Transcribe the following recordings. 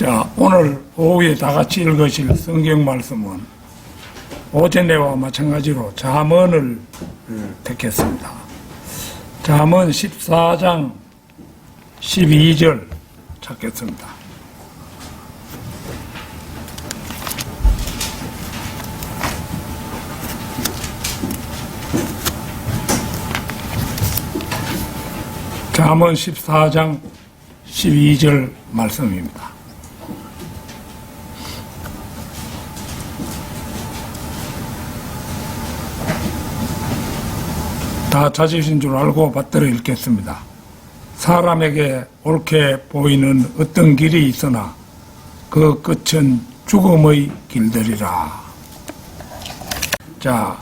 자, 오늘 오후에 다 같이 읽으실 성경 말씀은 오전에와 마찬가지로 잠언을 택했습니다. 잠언 14장 12절 찾겠습니다. 잠언 14장 12절 말씀입니다. 다 찾으신 줄 알고 받들어 읽겠습니다. 사람에게 옳게 보이는 어떤 길이 있으나 그 끝은 죽음의 길들이라. 자,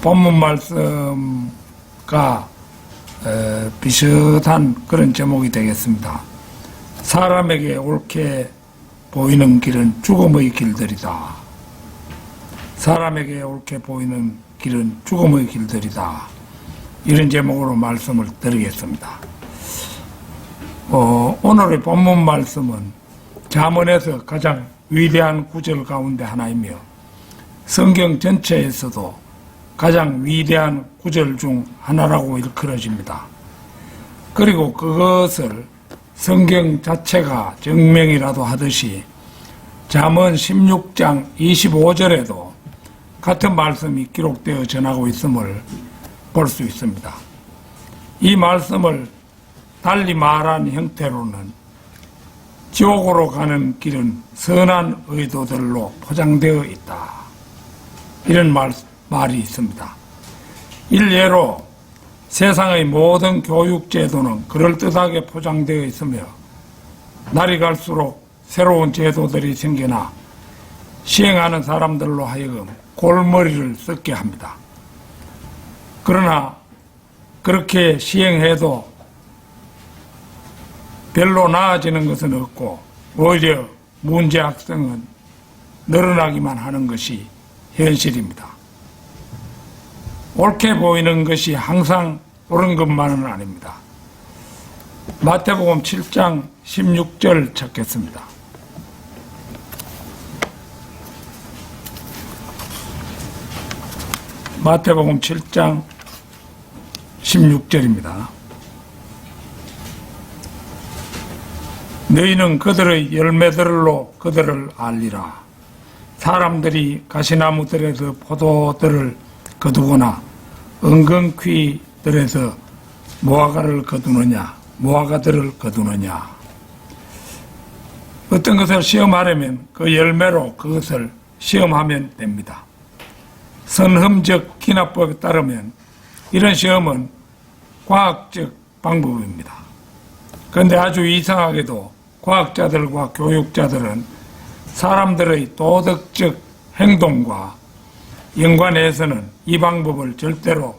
본문 말씀과 비슷한 그런 제목이 되겠습니다. 사람에게 옳게 보이는 길은 죽음의 길들이다. 사람에게 옳게 보이는 길은 죽음의 길들이다. 이런 제목으로 말씀을 드리겠습니다. 오늘의 본문 말씀은 잠언에서 가장 위대한 구절 가운데 하나이며 성경 전체에서도 가장 위대한 구절 중 하나라고 일컬어집니다. 그리고 그것을 성경 자체가 증명이라도 하듯이 잠언 16장 25절에도 같은 말씀이 기록되어 전하고 있음을 볼 수 있습니다. 이 말씀을 달리 말한 형태로는 지옥으로 가는 길은 선한 의도들로 포장되어 있다. 이런 말이 있습니다. 일례로 세상의 모든 교육 제도는 그럴듯하게 포장되어 있으며 날이 갈수록 새로운 제도들이 생겨나 시행하는 사람들로 하여금 골머리를 썩게 합니다. 그러나 그렇게 시행해도 별로 나아지는 것은 없고 오히려 문제 학생은 늘어나기만 하는 것이 현실입니다. 옳게 보이는 것이 항상 옳은 것만은 아닙니다. 마태복음 7장 16절 찾겠습니다. 마태복음 7장 16절입니다. 너희는 그들의 열매들로 그들을 알리라. 사람들이 가시나무들에서 포도들을 거두거나 은근퀴들에서 무화과를 거두느냐, 무화과들을 거두느냐. 어떤 것을 시험하려면 그 열매로 그것을 시험하면 됩니다. 선험적 기납법에 따르면 이런 시험은 과학적 방법입니다. 그런데 아주 이상하게도 과학자들과 교육자들은 사람들의 도덕적 행동과 연관해서는 이 방법을 절대로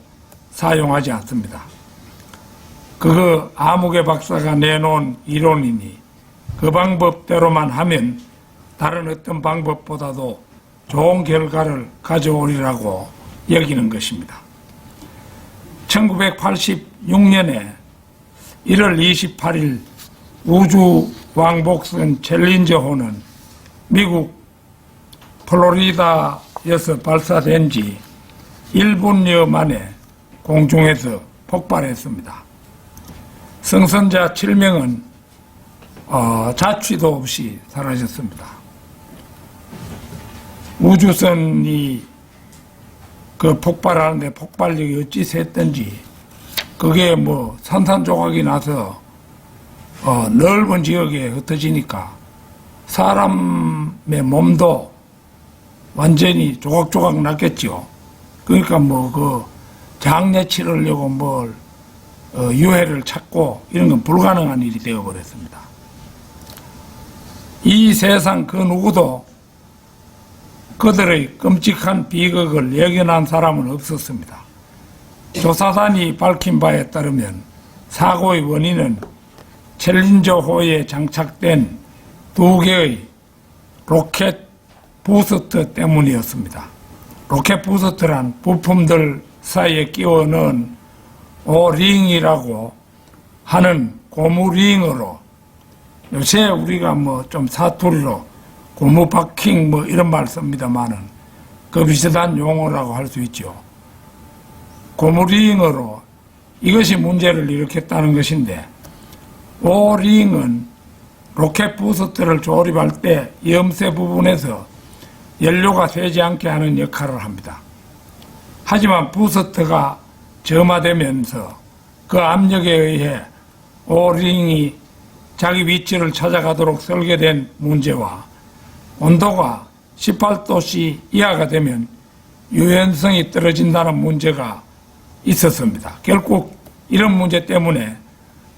사용하지 않습니다. 그거 아무개 박사가 내놓은 이론이니 그 방법대로만 하면 다른 어떤 방법보다도 좋은 결과를 가져오리라고 여기는 것입니다. 1986년에 1월 28일 우주 왕복선 챌린저호는 미국 플로리다에서 발사된 지 1분여 만에 공중에서 폭발했습니다. 승선자 7명은 자취도 없이 사라졌습니다. 우주선이 그 폭발하는데 폭발력이 어찌 셌던지 그게 뭐 산산조각이 나서 넓은 지역에 흩어지니까 사람의 몸도 완전히 조각조각 났겠죠. 그러니까 뭐 그 장례 치르려고 뭘 유해를 찾고 이런 건 불가능한 일이 되어버렸습니다. 이 세상 그 누구도 그들의 끔찍한 비극을 예견한 사람은 없었습니다. 조사단이 밝힌 바에 따르면 사고의 원인은 챌린저호에 장착된 2개의 로켓 부스터 때문이었습니다. 로켓 부스터란 부품들 사이에 끼워 넣은 오링이라고 하는 고무링으로, 요새 우리가 뭐 좀 사투리로 고무파킹 뭐 이런 말 씁니다만은 그 비슷한 용어라고 할 수 있죠. 고무링으로 이것이 문제를 일으켰다는 것인데, 오링은 로켓 부스트를 조립할 때 염세 부분에서 연료가 새지 않게 하는 역할을 합니다. 하지만 부스트가 점화되면서 그 압력에 의해 오링이 자기 위치를 찾아가도록 설계된 문제와 온도가 18도씨 이하가 되면 유연성이 떨어진다는 문제가 있었습니다. 결국 이런 문제 때문에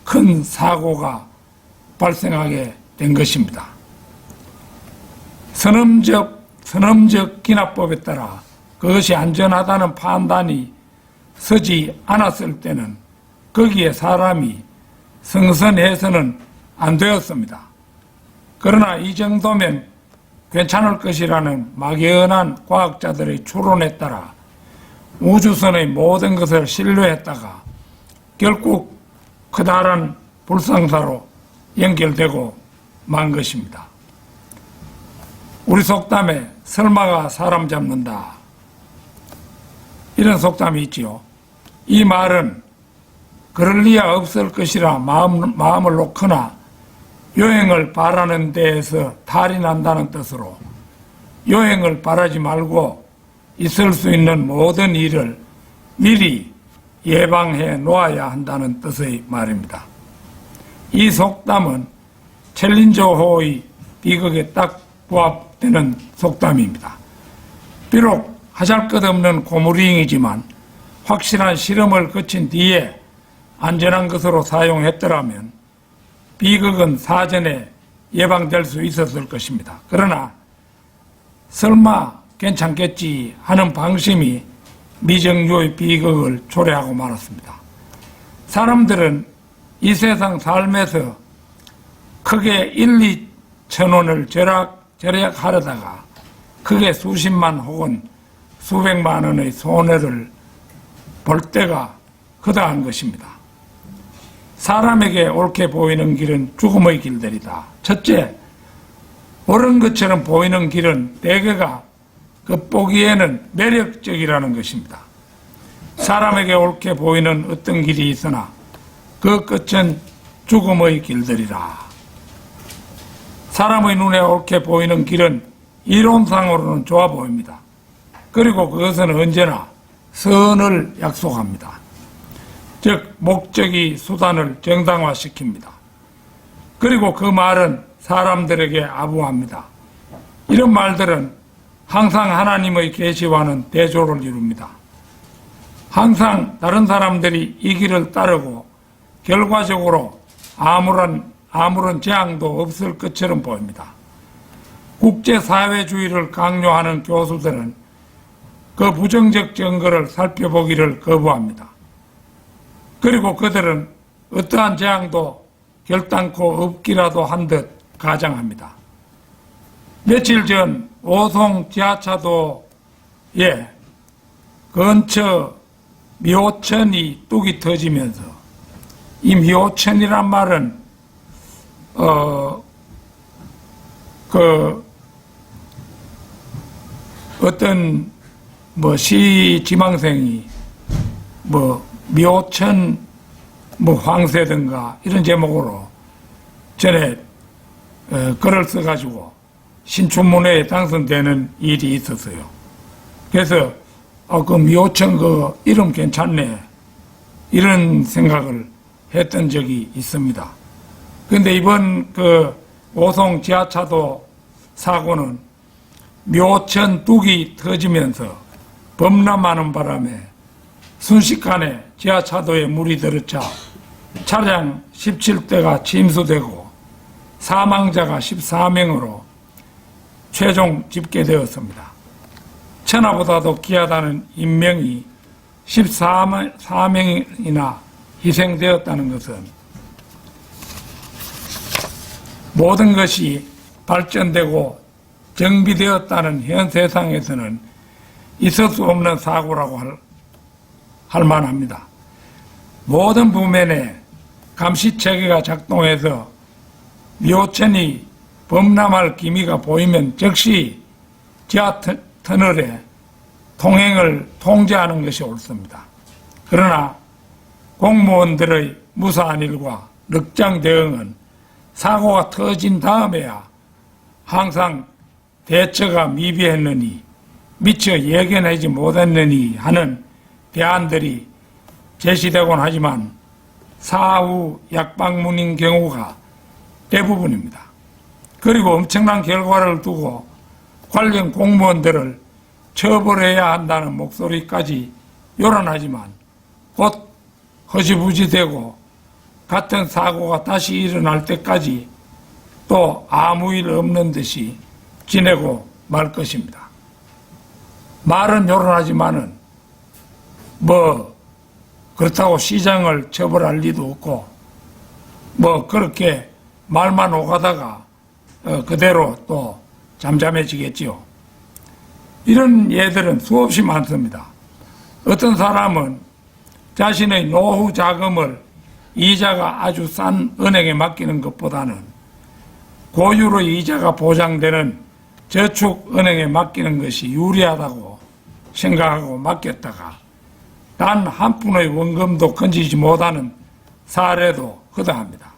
큰 사고가 발생하게 된 것입니다. 선험적 기납법에 따라 그것이 안전하다는 판단이 서지 않았을 때는 거기에 사람이 승선해서는 안 되었습니다. 그러나 이 정도면 괜찮을 것이라는 막연한 과학자들의 추론에 따라 우주선의 모든 것을 신뢰했다가 결국 커다란 불상사로 연결되고 만 것입니다. 우리 속담에 설마가 사람 잡는다, 이런 속담이 있지요. 이 말은 그럴 리야 없을 것이라 마음을 놓거나 요행을 바라는 데에서 탈이 난다는 뜻으로 요행을 바라지 말고 있을 수 있는 모든 일을 미리 예방해 놓아야 한다는 뜻의 말입니다. 이 속담은 챌린저 호의 비극에 딱 부합되는 속담입니다. 비록 하잘것없는 고무링이지만 확실한 실험을 거친 뒤에 안전한 것으로 사용했더라면 비극은 사전에 예방될 수 있었을 것입니다. 그러나 설마 괜찮겠지 하는 방심이 미정유의 비극을 초래하고 말았습니다. 사람들은 이 세상 삶에서 크게 1, 2천 원을 절약하려다가 크게 수십만 혹은 수백만 원의 손해를 볼 때가 허다한 것입니다. 사람에게 옳게 보이는 길은 죽음의 길들이다. 첫째, 옳은 것처럼 보이는 길은 대개가 겉보기에는 매력적이라는 것입니다. 사람에게 옳게 보이는 어떤 길이 있으나 그 끝은 죽음의 길들이라. 사람의 눈에 옳게 보이는 길은 이론상으로는 좋아 보입니다. 그리고 그것은 언제나 선을 약속합니다. 즉 목적이 수단을 정당화시킵니다. 그리고 그 말은 사람들에게 아부합니다. 이런 말들은 항상 하나님의 계시와는 대조를 이룹니다. 항상 다른 사람들이 이 길을 따르고 결과적으로 아무런 재앙도 없을 것처럼 보입니다. 국제사회주의를 강요하는 교수들은 그 부정적 증거를 살펴보기를 거부합니다. 그리고 그들은 어떠한 재앙도 결단코 없기라도 한 듯 가정합니다. 며칠 전 오송 지하차도에 근처 미호천이 뚝이 터지면서, 이 미호천이란 말은 어떤 시 지망생이 미호천 황새든가 이런 제목으로 전에 글을 써가지고 신춘문예에 당선되는 일이 있었어요. 그래서 그 미호천 그 이름 괜찮네, 이런 생각을 했던 적이 있습니다. 그런데 이번 그 오송 지하차도 사고는 미호천 뚝이 터지면서 범람하는 바람에 순식간에 지하차도에 물이 들어차 차량 17대가 침수되고 사망자가 14명으로 최종 집계되었습니다. 천하보다도 귀하다는 인명이 14명이나 희생되었다는 것은 모든 것이 발전되고 정비되었다는 현 세상에서는 있을 수 없는 사고라고 할 만합니다. 모든 부면에 감시체계가 작동해서 미호천이 범람할 기미가 보이면 즉시 지하 터널에 통행을 통제하는 것이 옳습니다. 그러나 공무원들의 무사한 일과 넉장 대응은 사고가 터진 다음에야 항상 대처가 미비했느니 미처 예견하지 못했느니 하는 대안들이 제시되곤 하지만 사후 약방문인 경우가 대부분입니다. 그리고 엄청난 결과를 두고 관련 공무원들을 처벌해야 한다는 목소리까지 요란하지만 곧 허지부지되고 같은 사고가 다시 일어날 때까지 또 아무 일 없는 듯이 지내고 말 것입니다. 말은 요란하지만은 그렇다고 시장을 처벌할 리도 없고 그렇게 말만 오가다가 그대로 또 잠잠해지겠지요. 이런 예들은 수없이 많습니다. 어떤 사람은 자신의 노후 자금을 이자가 아주 싼 은행에 맡기는 것보다는 고율의 이자가 보장되는 저축은행에 맡기는 것이 유리하다고 생각하고 맡겼다가 단 한 푼의 원금도 건지지 못하는 사례도 허다합니다.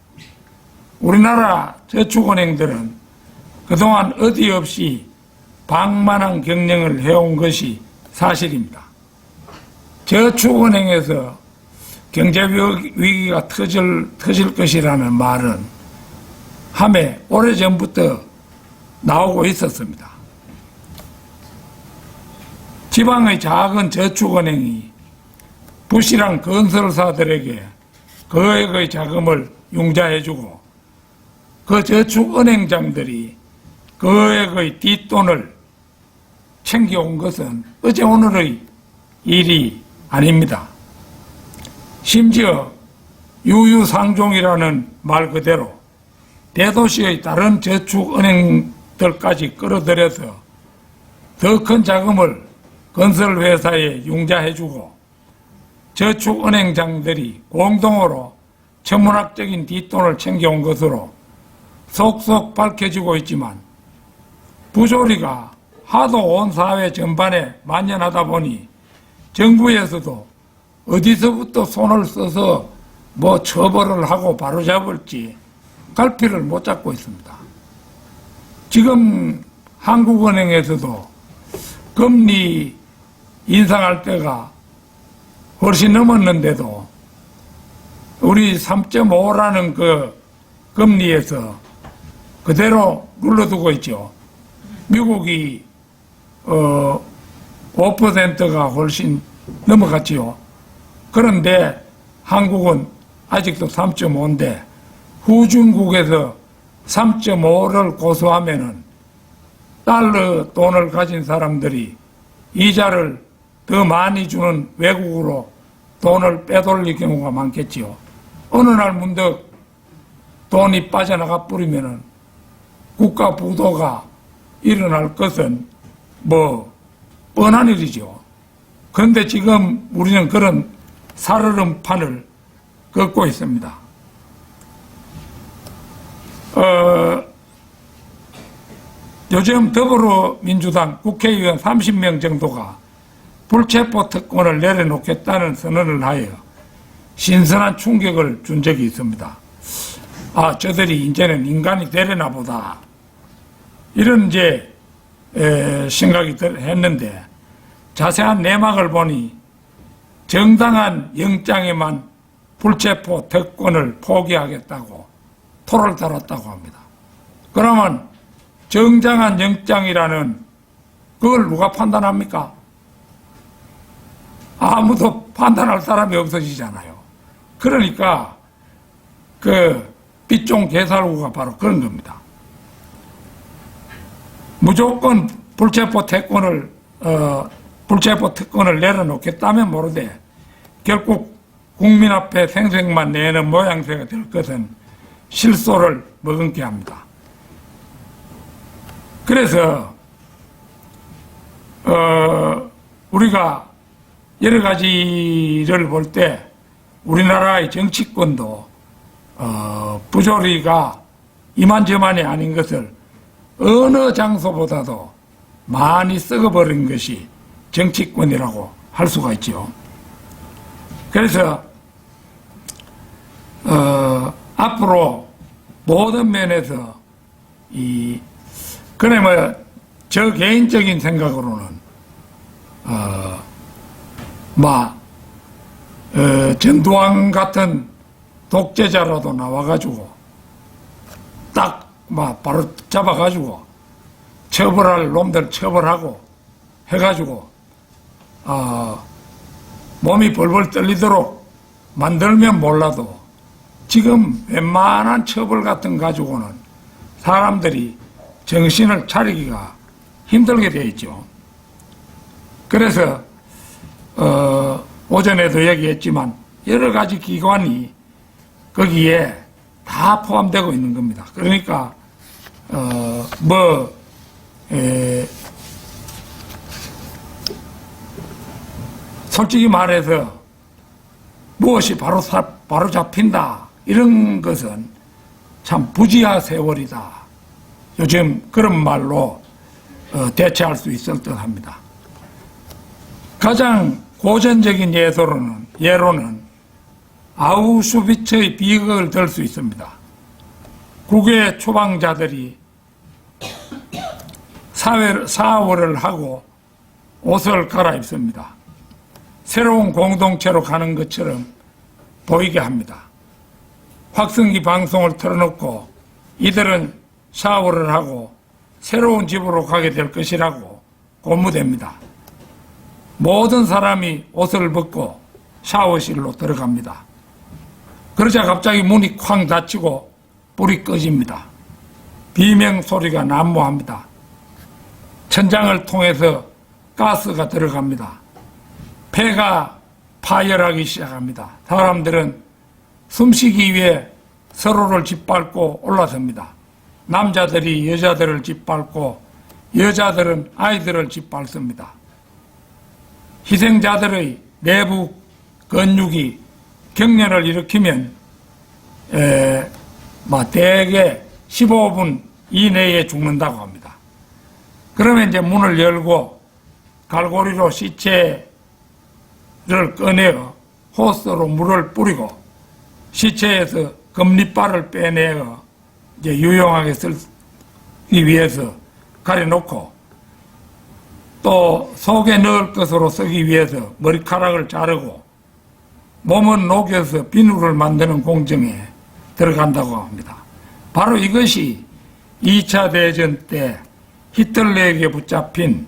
우리나라 저축은행들은 그동안 어디 없이 방만한 경영을 해온 것이 사실입니다. 저축은행에서 경제위기가 터질 것이라는 말은 함에 오래전부터 나오고 있었습니다. 지방의 작은 저축은행이 부실한 건설사들에게 거액의 자금을 융자해주고 그 저축은행장들이 거액의 뒷돈을 챙겨온 것은 어제 오늘의 일이 아닙니다. 심지어 유유상종이라는 말 그대로 대도시의 다른 저축은행들까지 끌어들여서 더 큰 자금을 건설회사에 융자해주고 저축은행장들이 공동으로 천문학적인 뒷돈을 챙겨온 것으로 속속 밝혀지고 있지만 부조리가 하도 온 사회 전반에 만연하다 보니 정부에서도 어디서부터 손을 써서 처벌을 하고 바로잡을지 갈피를 못 잡고 있습니다. 지금 한국은행에서도 금리 인상할 때가 훨씬 넘었는데도 우리 3.5라는 그 금리에서 그대로 눌러두고 있죠. 미국이 5%가 훨씬 넘어갔지요. 그런데 한국은 아직도 3.5인데 후진국에서 3.5를 고수하면은 달러 돈을 가진 사람들이 이자를 더 많이 주는 외국으로 돈을 빼돌릴 경우가 많겠지요. 어느 날 문득 돈이 빠져나가 버리면은 국가 부도가 일어날 것은 뻔한 일이죠. 그런데 지금 우리는 그런 살얼음판을 걷고 있습니다. 요즘 더불어민주당 국회의원 30명 정도가 불체포 특권을 내려놓겠다는 선언을 하여 신선한 충격을 준 적이 있습니다. 저들이 이제는 인간이 되려나 보다. 이런 생각이 했는데 자세한 내막을 보니 정당한 영장에만 불체포 특권을 포기하겠다고 토를 달았다고 합니다. 그러면 정당한 영장이라는 그걸 누가 판단합니까? 아무도 판단할 사람이 없어지잖아요. 그러니까 빚종 개살구가 바로 그런 겁니다. 무조건 불체포 특권을 내려놓겠다면 모르되 결국 국민 앞에 생색만 내는 모양새가 될 것은 실소를 머금게 합니다. 그래서 우리가 여러 가지를 볼 때 우리나라의 정치권도 부조리가 이만저만이 아닌 것을 어느 장소보다도 많이 썩어버린 것이 정치권이라고 할 수가 있죠. 그래서 앞으로 모든 면에서 그래 저 개인적인 생각으로는 전두환 같은 독재자라도 나와가지고 딱 바로 잡아가지고 처벌할 놈들 처벌하고 해가지고 몸이 벌벌 떨리도록 만들면 몰라도 지금 웬만한 처벌 같은 가지고는 사람들이 정신을 차리기가 힘들게 되어 있죠. 그래서 오전에도 얘기했지만 여러 가지 기관이 거기에 다 포함되고 있는 겁니다. 그러니까 솔직히 말해서 무엇이 바로 잡힌다 이런 것은 참 부지하 세월이다. 요즘 그런 말로 대체할 수 있을 듯 합니다. 가장 고전적인 예로는 아우슈비츠의 비극을 들 수 있습니다. 국외 초방자들이 사월을 하고 옷을 갈아입습니다. 새로운 공동체로 가는 것처럼 보이게 합니다. 확성기 방송을 틀어놓고 이들은 샤워를 하고 새로운 집으로 가게 될 것이라고 고무됩니다. 모든 사람이 옷을 벗고 샤워실로 들어갑니다. 그러자 갑자기 문이 쾅 닫히고 불이 꺼집니다. 비명 소리가 난무합니다. 천장을 통해서 가스가 들어갑니다. 폐가 파열하기 시작합니다. 사람들은 숨쉬기 위해 서로를 짓밟고 올라섭니다. 남자들이 여자들을 짓밟고 여자들은 아이들을 짓밟습니다. 희생자들의 내부 근육이 경련을 일으키면 대개 15분 이내에 죽는다고 합니다. 그러면 이제 문을 열고 갈고리로 시체를 꺼내어 호스로 물을 뿌리고 시체에서 금리발을 빼내어 이제 유용하게 쓰기 위해서 가려놓고 또 속에 넣을 것으로 쓰기 위해서 머리카락을 자르고 몸은 녹여서 비누를 만드는 공정에 들어간다고 합니다. 바로 이것이 2차 대전 때 히틀러에게 붙잡힌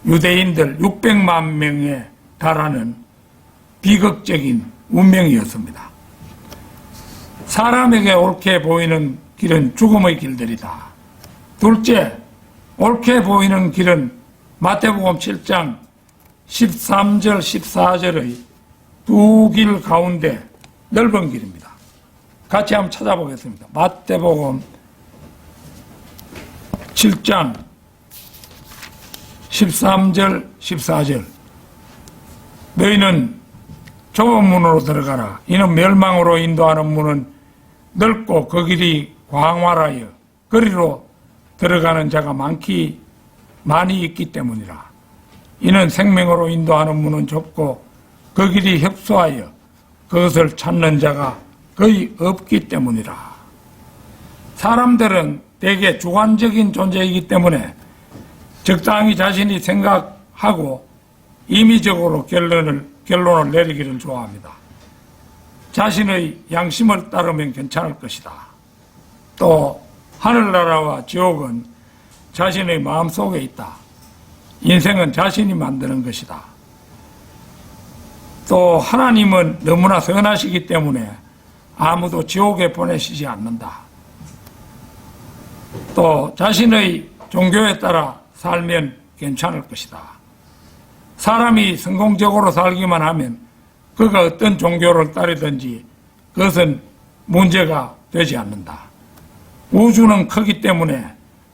유대인들 600만 명에 달하는 비극적인 운명이었습니다. 사람에게 옳게 보이는 길은 죽음의 길들이다. 둘째, 옳게 보이는 길은 마태복음 7장 13절 14절의 두 길 가운데 넓은 길입니다. 같이 한번 찾아보겠습니다. 마태복음 7장 13절 14절 너희는 좁은 문으로 들어가라. 이는 멸망으로 인도하는 문은 넓고 그 길이 광활하여 거리로 들어가는 자가 많이 있기 때문이라. 이는 생명으로 인도하는 문은 좁고 그 길이 협소하여 그것을 찾는 자가 거의 없기 때문이라. 사람들은 대개 주관적인 존재이기 때문에 적당히 자신이 생각하고 임의적으로 결론을 내리기를 좋아합니다. 자신의 양심을 따르면 괜찮을 것이다. 또 하늘나라와 지옥은 자신의 마음속에 있다. 인생은 자신이 만드는 것이다. 또 하나님은 너무나 선하시기 때문에 아무도 지옥에 보내시지 않는다. 또 자신의 종교에 따라 살면 괜찮을 것이다. 사람이 성공적으로 살기만 하면 그가 어떤 종교를 따르든지 그것은 문제가 되지 않는다. 우주는 크기 때문에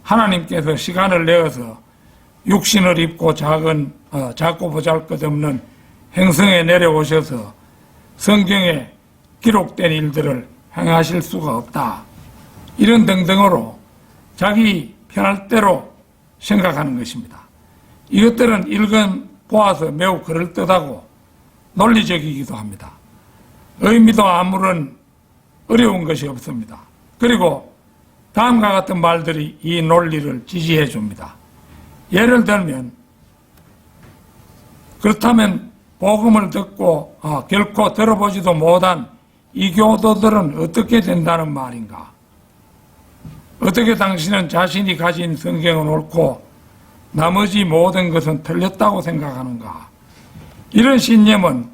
하나님께서 시간을 내어서 육신을 입고 작고 보잘것없는 행성에 내려오셔서 성경에 기록된 일들을 행하실 수가 없다. 이런 등등으로 자기 편할 대로 생각하는 것입니다. 이것들은 읽은 보아서 매우 그럴듯하고 논리적이기도 합니다. 의미도 아무런 어려운 것이 없습니다. 그리고 다음과 같은 말들이 이 논리를 지지해 줍니다. 예를 들면 그렇다면 복음을 듣고 결코 들어보지도 못한 이 교도들은 어떻게 된다는 말인가? 어떻게 당신은 자신이 가진 성경은 옳고 나머지 모든 것은 틀렸다고 생각하는가? 이런 신념은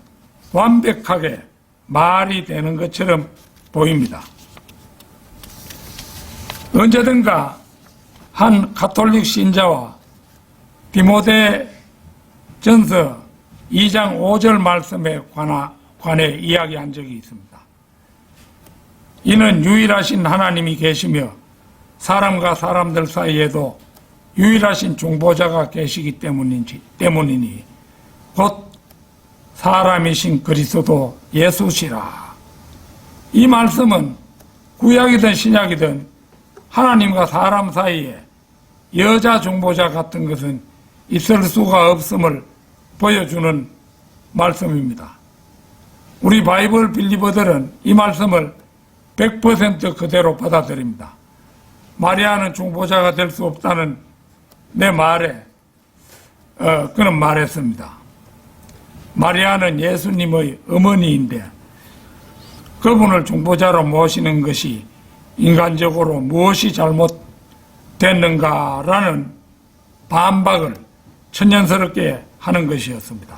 완벽하게 말이 되는 것처럼 보입니다. 언제든가 한 가톨릭 신자와 디모데 전서 2장 5절 말씀에 관해 이야기한 적이 있습니다. 이는 유일하신 하나님이 계시며 사람과 사람들 사이에도 유일하신 중보자가 계시기 때문이니 곧 사람이신 그리스도 예수시라. 이 말씀은 구약이든 신약이든 하나님과 사람 사이에 여자 중보자 같은 것은 있을 수가 없음을 보여주는 말씀입니다. 우리 바이블 빌리버들은 이 말씀을 100% 그대로 받아들입니다. 마리아는 중보자가 될 수 없다는 내 말에 그는 말했습니다. 마리아는 예수님의 어머니인데 그분을 중보자로 모시는 것이 인간적으로 무엇이 잘못됐는가라는 반박을 천연스럽게 하는 것이었습니다.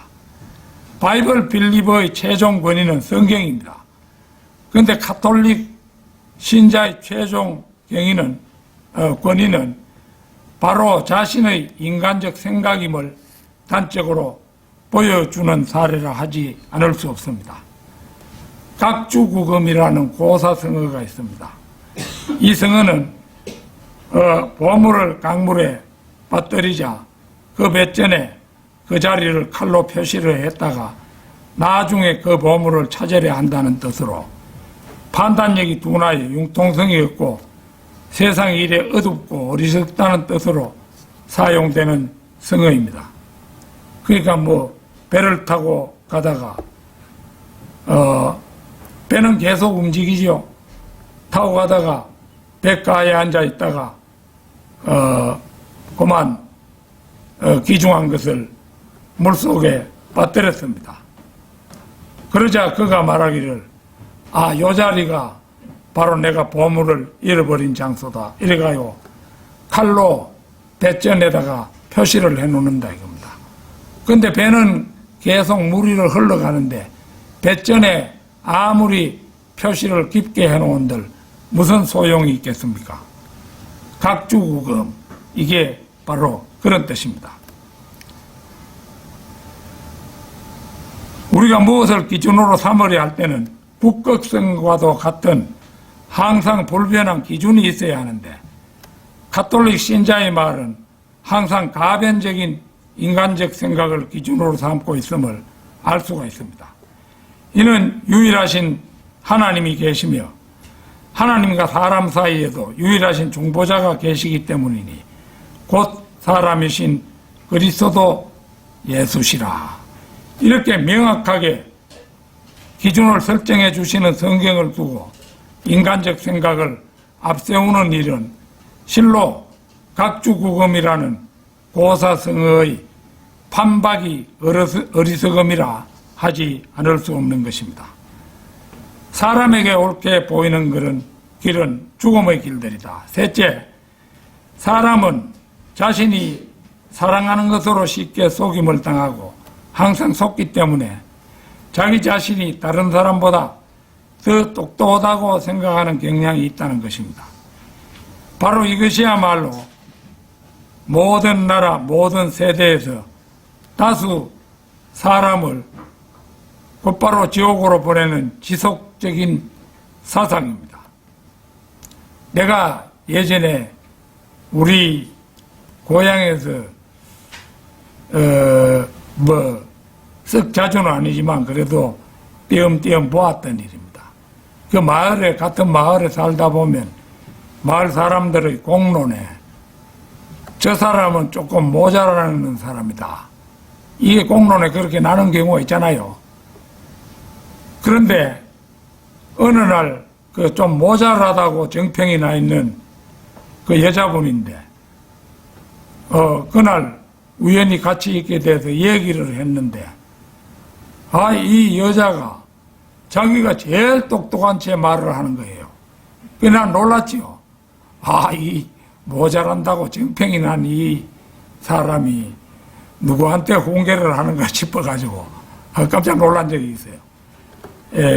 바이블 빌리버의 최종 권위는 성경입니다. 그런데 가톨릭 신자의 최종 권위는 바로 자신의 인간적 생각임을 단적으로 보여주는 사례라 하지 않을 수 없습니다. 각주구금이라는 고사성어가 있습니다. 이 성어는 보물을 강물에 빠뜨리자 그 배전에 그 자리를 칼로 표시를 했다가 나중에 그 보물을 찾으려 한다는 뜻으로 판단력이 둔하여 융통성이 없고 세상 일에 어둡고 어리석다는 뜻으로 사용되는 성어입니다. 그러니까 배를 타고 가다가 배는 계속 움직이죠. 타고 가다가 배가에 앉아 있다가 그만 귀중한 것을 물속에 빠뜨렸습니다. 그러자 그가 말하기를 요 자리가 바로 내가 보물을 잃어버린 장소다. 이래가요 칼로 배전에다가 표시를 해놓는다 이겁니다. 그런데 배는 계속 물 위를 흘러가는데 배전에 아무리 표시를 깊게 해놓은들 무슨 소용이 있겠습니까? 각주구금, 이게 바로 그런 뜻입니다. 우리가 무엇을 기준으로 삼으려 할 때는 북극성과도 같은 항상 불변한 기준이 있어야 하는데 가톨릭 신자의 말은 항상 가변적인 인간적 생각을 기준으로 삼고 있음을 알 수가 있습니다. 이는 유일하신 하나님이 계시며 하나님과 사람 사이에도 유일하신 중보자가 계시기 때문이니 곧 사람이신 그리스도 예수시라. 이렇게 명확하게 기준을 설정해 주시는 성경을 두고 인간적 생각을 앞세우는 일은 실로 각주구금이라는 고사성어의 판박이 어리석음이라 하지 않을 수 없는 것입니다. 사람에게 옳게 보이는 길은 죽음의 길들이다. 셋째, 사람은 자신이 사랑하는 것으로 쉽게 속임을 당하고 항상 속기 때문에 자기 자신이 다른 사람보다 더 똑똑하다고 생각하는 경향이 있다는 것입니다. 바로 이것이야말로 모든 나라, 모든 세대에서 다수 사람을 곧바로 지옥으로 보내는 지속적인 사상입니다. 내가 예전에 우리 고향에서 썩 자주는 아니지만 그래도 띄엄띄엄 보았던 일입니다. 그 마을에, 같은 마을에 살다 보면 마을 사람들의 공론에 저 사람은 조금 모자라는 사람이다. 이게 공론에 그렇게 나는 경우가 있잖아요. 그런데 어느 날 그 좀 모자라다고 정평이 나 있는 그 여자분인데, 그날 우연히 같이 있게 돼서 얘기를 했는데, 이 여자가 자기가 제일 똑똑한 채 말을 하는 거예요. 그난 놀랐지요. 이 모자란다고 정평이 난 이 사람이 누구한테 공개를 하는가 싶어가지고 깜짝 놀란 적이 있어요.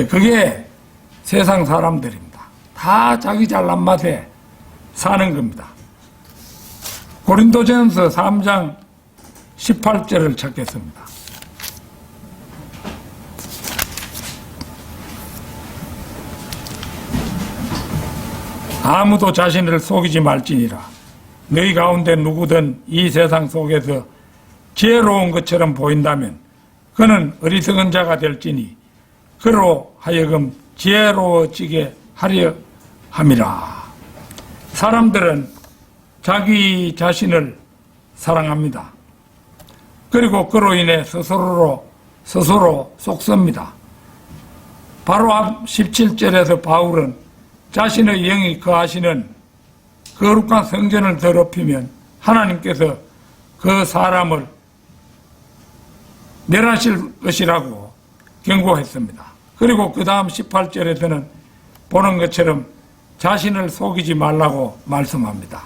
그게 세상 사람들입니다. 다 자기 잘난 맛에 사는 겁니다. 고린도전서 3장 18절을 찾겠습니다. 아무도 자신을 속이지 말지니라. 너희 가운데 누구든 이 세상 속에서 지혜로운 것처럼 보인다면 그는 어리석은 자가 될지니 그로 하여금 지혜로워지게 하려 함이라. 사람들은 자기 자신을 사랑합니다. 그리고 그로 인해 스스로 속습니다. 바로 앞 17절에서 바울은 자신의 영이 거하시는 거룩한 성전을 더럽히면 하나님께서 그 사람을 멸하실 것이라고 경고했습니다. 그리고 그 다음 18절에서는 보는 것처럼 자신을 속이지 말라고 말씀합니다.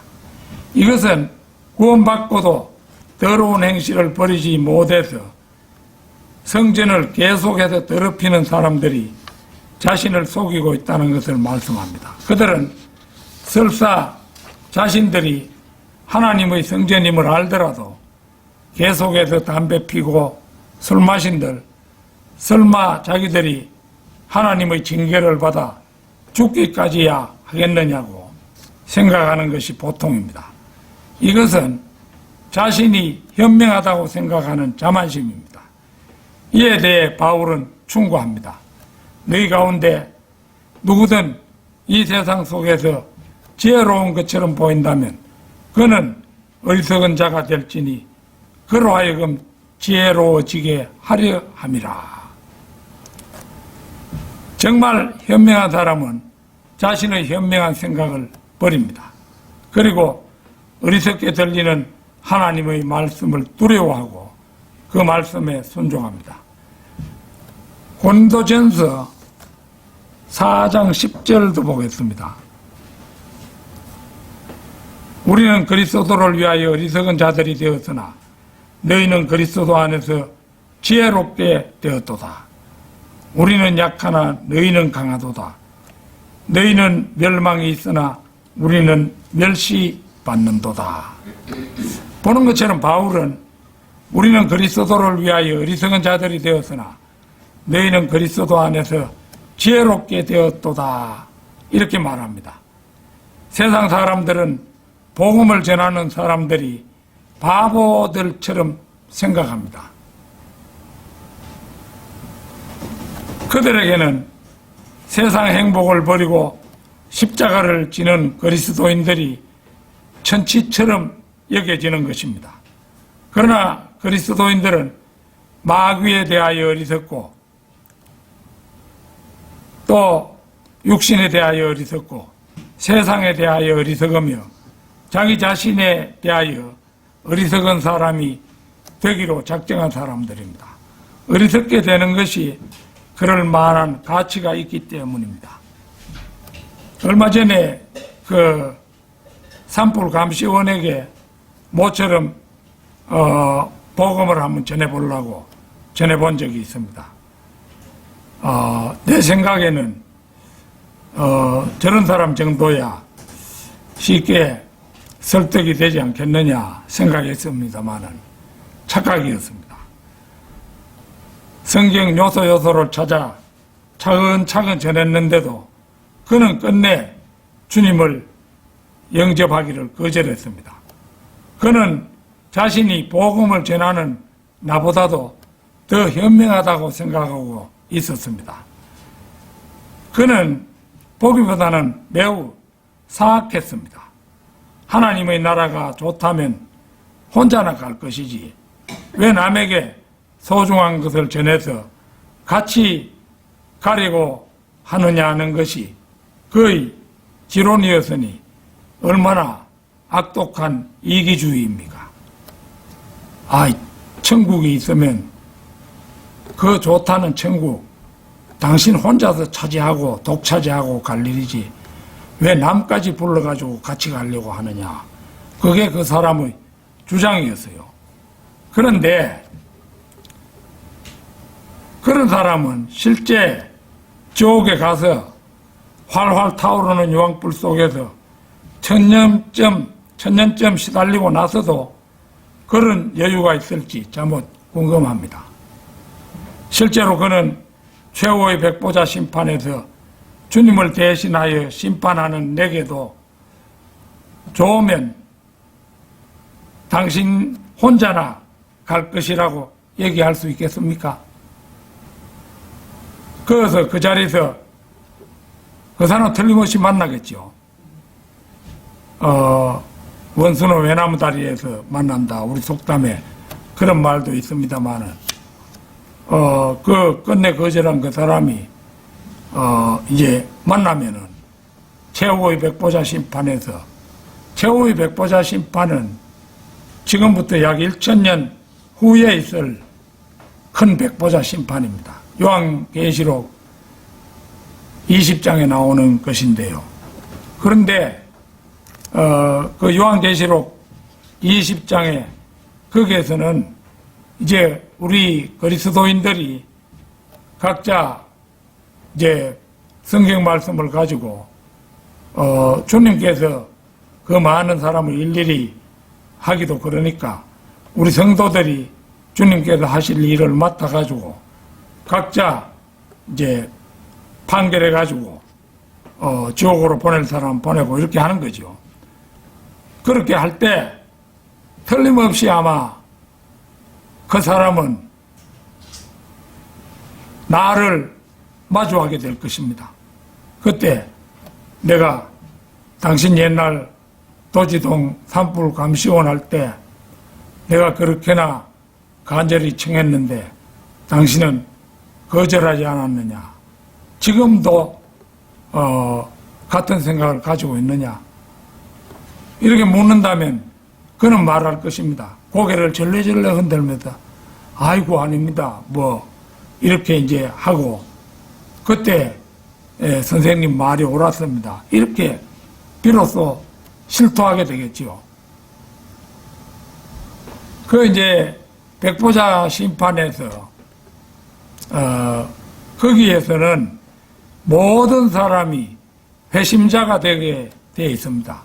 이것은 구원받고도 더러운 행실을 버리지 못해서 성전을 계속해서 더럽히는 사람들이 자신을 속이고 있다는 것을 말씀합니다. 그들은 설사 자신들이 하나님의 성전임을 알더라도 계속해서 담배 피고 술 마신들, 설마 자기들이 하나님의 징계를 받아 죽기까지야 하겠느냐고 생각하는 것이 보통입니다. 이것은 자신이 현명하다고 생각하는 자만심입니다. 이에 대해 바울은 충고합니다. 너희 가운데 누구든 이 세상 속에서 지혜로운 것처럼 보인다면 그는 어리석은 자가 될지니 그로 하여금 지혜로워지게 하려 함이라. 정말 현명한 사람은 자신의 현명한 생각을 버립니다. 그리고 어리석게 들리는 하나님의 말씀을 두려워하고 그 말씀에 순종합니다. 고린도전서 4장 10절도 보겠습니다. 우리는 그리스도를 위하여 어리석은 자들이 되었으나 너희는 그리스도 안에서 지혜롭게 되었도다. 우리는 약하나 너희는 강하도다. 너희는 멸망이 있으나 우리는 멸시받는도다. 보는 것처럼 바울은 우리는 그리스도를 위하여 어리석은 자들이 되었으나 너희는 그리스도 안에서 지혜롭게 되었도다. 이렇게 말합니다. 세상 사람들은 복음을 전하는 사람들이 바보들처럼 생각합니다. 그들에게는 세상 행복을 버리고 십자가를 지는 그리스도인들이 천치처럼 여겨지는 것입니다. 그러나 그리스도인들은 마귀에 대하여 어리석고 또 육신에 대하여 어리석고 세상에 대하여 어리석으며 자기 자신에 대하여 어리석은 사람이 되기로 작정한 사람들입니다. 어리석게 되는 것이 그럴 만한 가치가 있기 때문입니다. 얼마 전에 그 산불 감시원에게 모처럼 복음을 한번 전해보려고 전해본 적이 있습니다. 내 생각에는 저런 사람 정도야 쉽게 설득이 되지 않겠느냐 생각했습니다마는 착각이었습니다. 성경 요소를 찾아 차근차근 전했는데도 그는 끝내 주님을 영접하기를 거절했습니다. 그는 자신이 복음을 전하는 나보다도 더 현명하다고 생각하고 있었습니다. 그는 보기보다는 매우 사악했습니다. 하나님의 나라가 좋다면 혼자나 갈 것이지 왜 남에게 소중한 것을 전해서 같이 가려고 하느냐 하는 것이 그의 지론이었으니 얼마나 악독한 이기주의입니까? 천국이 있으면 그 좋다는 천국 당신 혼자서 차지하고 독차지하고 갈 일이지 왜 남까지 불러가지고 같이 가려고 하느냐. 그게 그 사람의 주장이었어요. 그런데 그런 사람은 실제 지옥에 가서 활활 타오르는 유황불 속에서 천년쯤 시달리고 나서도 그런 여유가 있을지 잘못 궁금합니다. 실제로 그는 최후의 백보자 심판에서 주님을 대신하여 심판하는 내게도 좋으면 당신 혼자나 갈 것이라고 얘기할 수 있겠습니까? 그래서 그 자리에서 그 사람 틀림없이 만나겠죠. 원수는 외나무 다리에서 만난다. 우리 속담에 그런 말도 있습니다만은, 끝내 거절한 그 사람이, 이제 만나면은, 최후의 백보자 심판에서, 최후의 백보자 심판은 지금부터 약 1000년 후에 있을 큰 백보자 심판입니다. 요한계시록 20장에 나오는 것인데요. 그런데 그 요한계시록 20장에 거기에서는 이제 우리 그리스도인들이 각자 이제 성경 말씀을 가지고 주님께서 그 많은 사람을 일일이 하기도 그러니까 우리 성도들이 주님께서 하실 일을 맡아가지고 각자 이제 판결해가지고 지옥으로 보낼 사람 보내고 이렇게 하는 거죠. 그렇게 할 때 틀림없이 아마 그 사람은 나를 마주하게 될 것입니다. 그때 내가 당신 옛날 도지동 산불 감시원 할 때 내가 그렇게나 간절히 청했는데 당신은 거절하지 않았느냐. 지금도 같은 생각을 가지고 있느냐. 이렇게 묻는다면 그는 말할 것입니다. 고개를 절레절레 흔들면서 아이고 아닙니다. 뭐 이렇게 이제 하고 그때 선생님 말이 옳았습니다. 이렇게 비로소 실토하게 되겠지요. 그 이제 백보자 심판에서 거기에서는 모든 사람이 회심자가 되게 되어 있습니다.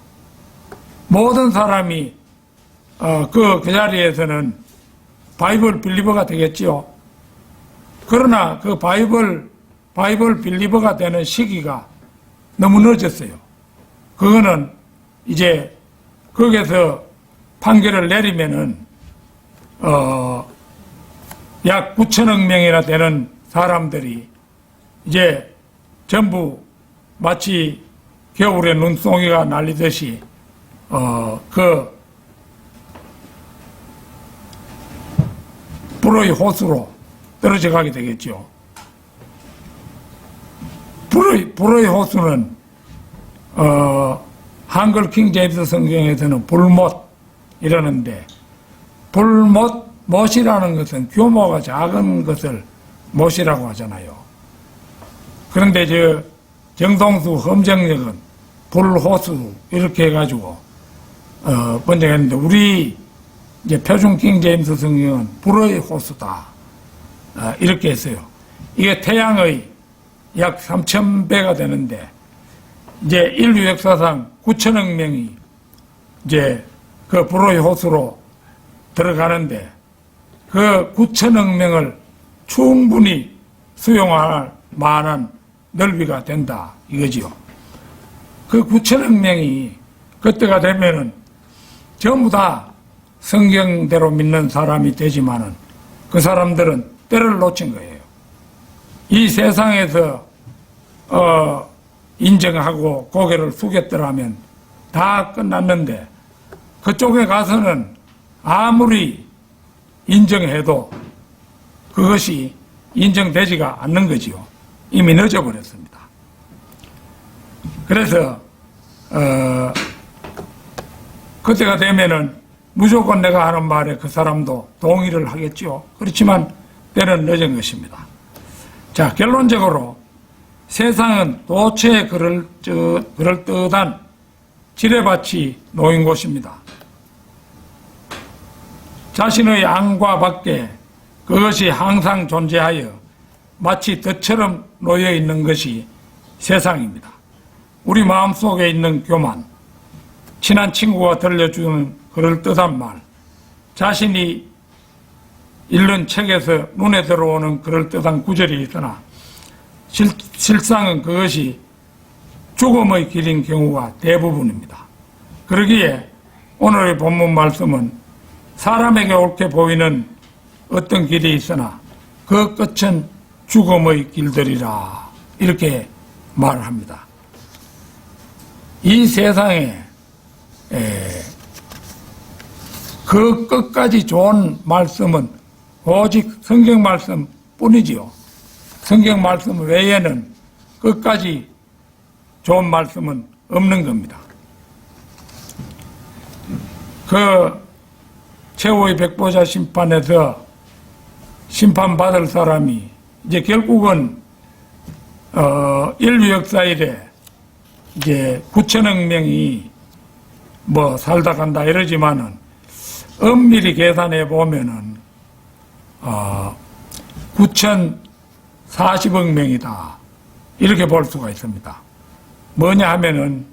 모든 사람이 그 자리에서는 바이블 빌리버가 되겠지요. 그러나 그 바이블 빌리버가 되는 시기가 너무 늦었어요. 그거는 이제 거기에서 판결을 내리면은 약 9천억 명이나 되는 사람들이 이제 전부 마치 겨울에 눈송이가 날리듯이 그 불의 호수로 떨어져 가게 되겠죠. 불의 호수는 한글 킹 제임스 성경에서는 불못 이러는데 못이라는 것은 규모가 작은 것을 못이라고 하잖아요. 그런데 정동수 험정역은 불호수 이렇게 해가지고 번역했는데 우리 이제 표준 킹 제임스 성경은 불의 호수다 이렇게 했어요. 이게 태양의 약 3000배가 되는데 이제 인류 역사상 9천억 명이 이제 그 불의 호수로 들어가는데 그 9천억 명을 충분히 수용할 만한 넓이가 된다 이거지요. 그 9천억 명이 그때가 되면은 전부 다 성경대로 믿는 사람이 되지만은 그 사람들은 때를 놓친 거예요. 이 세상에서 인정하고 고개를 숙였더라면 다 끝났는데 그쪽에 가서는 아무리 인정해도 그것이 인정되지가 않는 거지요. 이미 늦어버렸습니다. 그래서 그때가 되면은 무조건 내가 하는 말에 그 사람도 동의를 하겠죠. 그렇지만 때는 늦은 것입니다. 자, 결론적으로 세상은 도처에 그럴듯한 지뢰밭이 놓인 곳입니다. 자신의 안과 밖에 그것이 항상 존재하여 마치 덫처럼 놓여 있는 것이 세상입니다. 우리 마음속에 있는 교만, 친한 친구가 들려주는 그럴듯한 말, 자신이 읽는 책에서 눈에 들어오는 그럴듯한 구절이 있으나 실상은 그것이 죽음의 길인 경우가 대부분입니다. 그러기에 오늘의 본문 말씀은 사람에게 옳게 보이는 어떤 길이 있으나 그 끝은 죽음의 길들이라 이렇게 말합니다. 이 세상에 그 끝까지 좋은 말씀은 오직 성경 말씀 뿐이지요. 성경 말씀 외에는 끝까지 좋은 말씀은 없는 겁니다. 그 최후의 백보자 심판에서 심판받을 사람이 이제 결국은 인류 역사 이래 이제 9천억 명이 뭐 살다 간다 이러지만은 엄밀히 계산해 보면은 9,040억 명이다 이렇게 볼 수가 있습니다. 뭐냐 하면은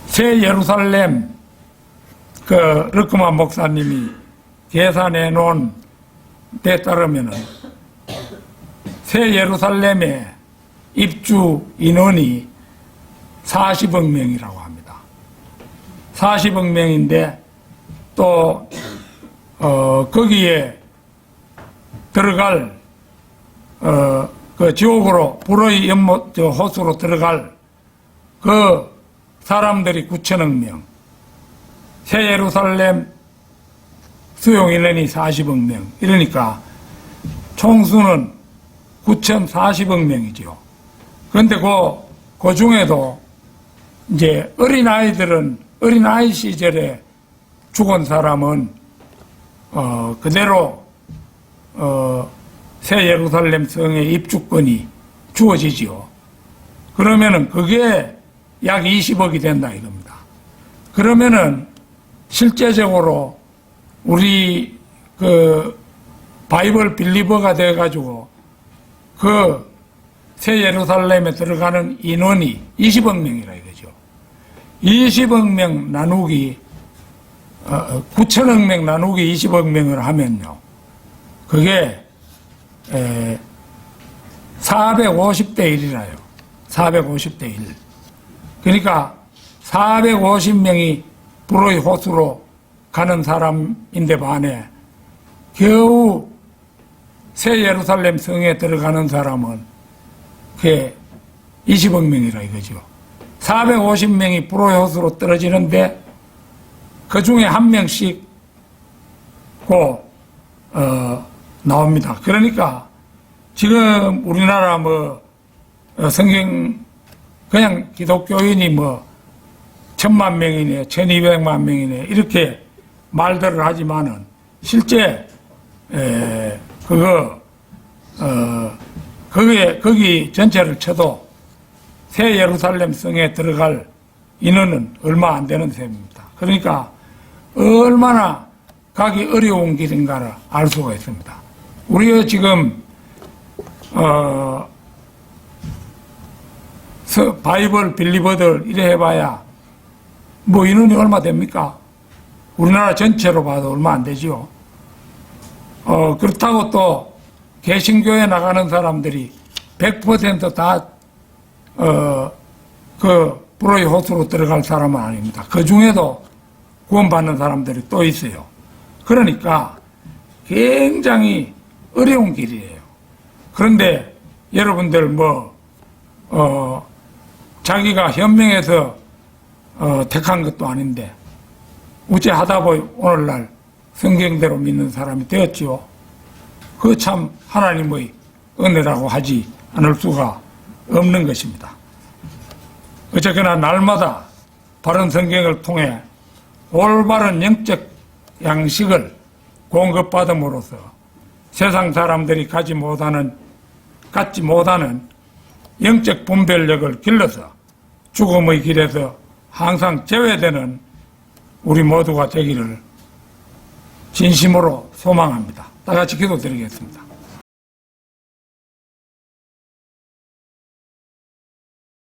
새 예루살렘 그 르크만 목사님이 계산해 놓은 데 따르면은 새 예루살렘의 입주 인원이 40억 명이라고 합니다. 40억 명인데 또 거기에 들어갈 그 지옥으로 불의 연못 호수로 들어갈 그 사람들이 9천억 명, 새 예루살렘 수용 인원이 40억 명, 이러니까 총수는 9,040억 명이죠. 그런데 그 중에도 이제 어린아이 시절에 죽은 사람은 그대로 새 예루살렘 성의 입주권이 주어지지요. 그러면은 그게 약 20억이 된다 이겁니다. 그러면은 실제적으로 우리 그 바이블 빌리버가 돼가지고 그 새 예루살렘에 들어가는 인원이 20억 명이라 이거죠. 20억 명 나누기 9천억 명 나누기 20억 명을 하면요, 그게 450대 1이라요. 450대 1. 그러니까 450명이 불의 호수로 가는 사람인데 반해 겨우 새 예루살렘 성에 들어가는 사람은 그게 20억 명이라 이거죠. 450명이 불의 호수로 떨어지는데 그 중에 한 명씩 나옵니다. 그러니까 지금 우리나라 성경 그냥 기독교인이 1,000만 명이네, 1,200만 명이네 이렇게 말들을 하지만은 실제 거기 전체를 쳐도 새 예루살렘 성에 들어갈 인원은 얼마 안 되는 셈입니다. 그러니까 얼마나 가기 어려운 길인가를 알 수가 있습니다. 우리가 지금 바이블 빌리버들 이래 해봐야 인원이 얼마 됩니까? 우리나라 전체로 봐도 얼마 안 되죠. 그렇다고 또 개신교에 나가는 사람들이 100% 다 그 불의 호수로 들어갈 사람은 아닙니다. 그 중에도 구원받는 사람들이 또 있어요. 그러니까 굉장히 어려운 길이에요. 그런데 여러분들 자기가 현명해서 택한 것도 아닌데 어째 하다 보니 오늘날 성경대로 믿는 사람이 되었지요. 그 참 하나님의 은혜라고 하지 않을 수가 없는 것입니다. 어쨌거나 날마다 바른 성경을 통해 올바른 영적 양식을 공급받음으로써 세상 사람들이 갖지 못하는 영적 분별력을 길러서 죽음의 길에서 항상 제외되는 우리 모두가 되기를 진심으로 소망합니다. 다 같이 기도드리겠습니다.